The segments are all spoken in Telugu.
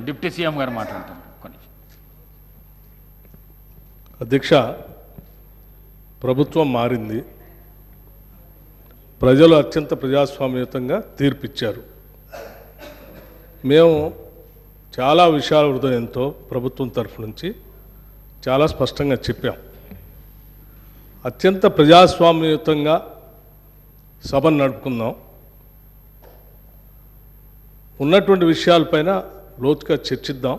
డిప్యూటీ సీఎం గారు మాట్లాడతారు. కొన్ని అధ్యక్ష, ప్రభుత్వం మారింది, ప్రజలు అత్యంత ప్రజాస్వామ్యయుతంగా తీర్పిచ్చారు. మేము చాలా విషయాల హృదయంతో ప్రభుత్వం తరఫు నుంచి చాలా స్పష్టంగా చెప్పాం. అత్యంత ప్రజాస్వామ్యయుతంగా సభను నడుపుకుందాం, ఉన్నటువంటి విషయాలపైన లోతుగా చర్చిద్దాం,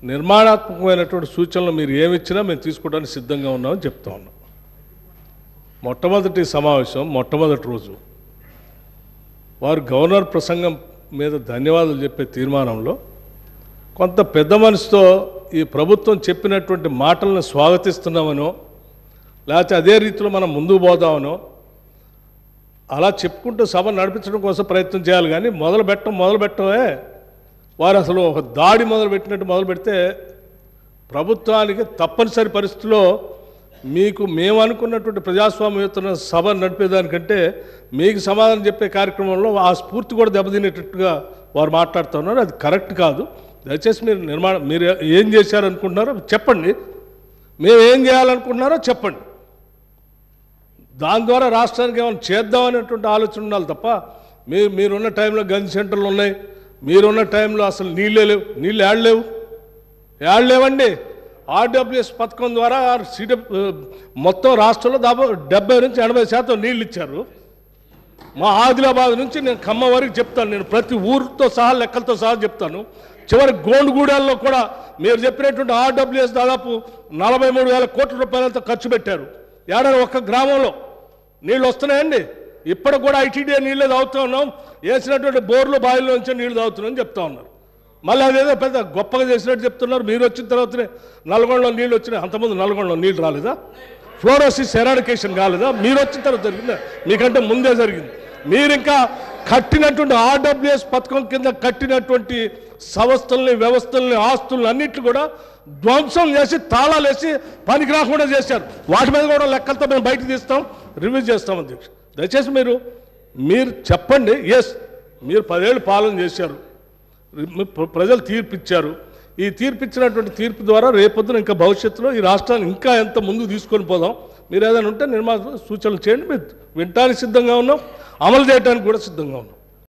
నిర్మాణాత్మకమైనటువంటి సూచనలు మీరు ఏమిచ్చినా మేము తీసుకోవడానికి సిద్ధంగా ఉన్నామని చెప్తా ఉన్నాం. మొట్టమొదటి సమావేశం మొట్టమొదటి రోజు వారు గవర్నర్ ప్రసంగం మీద ధన్యవాదాలు చెప్పే తీర్మానంలో కొంత పెద్ద మనసుతో ఈ ప్రభుత్వం చెప్పినటువంటి మాటలను స్వాగతిస్తున్నామనో లేకపోతే అదే రీతిలో మనం ముందుకు పోదామనో అలా చెప్పుకుంటూ సభ నడిపించడం కోసం ప్రయత్నం చేయాలి. కానీ మొదలు పెట్టమే వారు అసలు ఒక దాడి మొదలుపెట్టినట్టు మొదలు పెడితే ప్రభుత్వానికి తప్పనిసరి పరిస్థితుల్లో మీకు మేము అనుకున్నటువంటి ప్రజాస్వామ్యయుత సభ నడిపేదానికంటే మీకు సమాధానం చెప్పే కార్యక్రమంలో ఆ స్ఫూర్తి కూడా దెబ్బతినేటట్టుగా వారు మాట్లాడుతున్నారు. అది కరెక్ట్ కాదు. దయచేసి మీరు ఏం చేశారనుకుంటున్నారో చెప్పండి, మేము ఏం చేయాలనుకుంటున్నారో చెప్పండి. దాని ద్వారా రాష్ట్రానికి ఏమైనా చేద్దామనేటువంటి ఆలోచన ఉండాలి తప్ప మీరున్న టైంలో గన్ సెంటర్లు ఉన్నాయి, మీరున్న టైంలో అసలు నీళ్ళే లేవు. నీళ్ళు ఏడలేవండి. ఆర్డబ్ల్యూఎస్ పథకం ద్వారా మొత్తం రాష్ట్రంలో దాదాపు 70 నుంచి 80% నీళ్ళు ఇచ్చారు. మా ఆదిలాబాద్ నుంచి నేను ఖమ్మం వరకు చెప్తాను, నేను ప్రతి ఊరితో సహా లెక్కలతో సహా చెప్తాను. చివరి గోండుగూడెల్లో కూడా మీరు చెప్పినటువంటి ఆర్డబ్ల్యూఎస్ దాదాపు 43,000 కోట్ల రూపాయలతో ఖర్చు పెట్టారు. ఏడాది ఒక్క గ్రామంలో నీళ్ళు వస్తున్నాయండి. ఇప్పటికి కూడా ఐటీడీఏ నీళ్ళే తాగుతూ ఉన్నాం, వేసినటువంటి బోర్లు బావిలో నుంచి నీళ్ళు తాగుతున్నామని చెప్తా ఉన్నారు. మళ్ళీ అదేదో పెద్ద గొప్పగా చేసినట్టు చెప్తున్నారు. మీరు వచ్చిన తర్వాతనే నల్గొండలో నీళ్ళు వచ్చినాయి, అంతకుముందు నల్గొండలో నీళ్ళు రాలేదా? ఫ్లోరోసిస్ ఎరాడికేషన్ కాలేదా? మీరు వచ్చిన తర్వాత జరిగిందా? మీకంటే ముందే జరిగింది. మీరు ఇంకా కట్టినటువంటి ఆర్డబ్ల్యూఎస్ పథకం కింద కట్టినటువంటి సంస్థల్ని వ్యవస్థల్ని ఆస్తుల్ని అన్నింటినీ కూడా ధ్వంసం చేసి తాళాలు వేసి పనికి రాకుండా చేశారు. వాటి మీద కూడా లెక్కలతో మేము బయటకు తీస్తాం, రివ్యూ చేస్తాం. అధ్యక్ష, దయచేసి మీరు చెప్పండి. ఎస్, మీరు 10 ఏళ్ళు పాలన చేశారు, ప్రజలు తీర్పిచ్చారు. ఈ తీర్పిచ్చినటువంటి తీర్పు ద్వారా రేపొద్దున ఇంకా భవిష్యత్తులో ఈ రాష్ట్రాన్ని ఇంకా ఎంత ముందుకు తీసుకొని పోదాం. మీరు ఏదైనా ఉంటే సూచనలు చేయండి. మేము వినటానికి సిద్ధంగా ఉన్నాం, అమలు చేయడానికి కూడా సిద్ధంగా ఉన్నాం.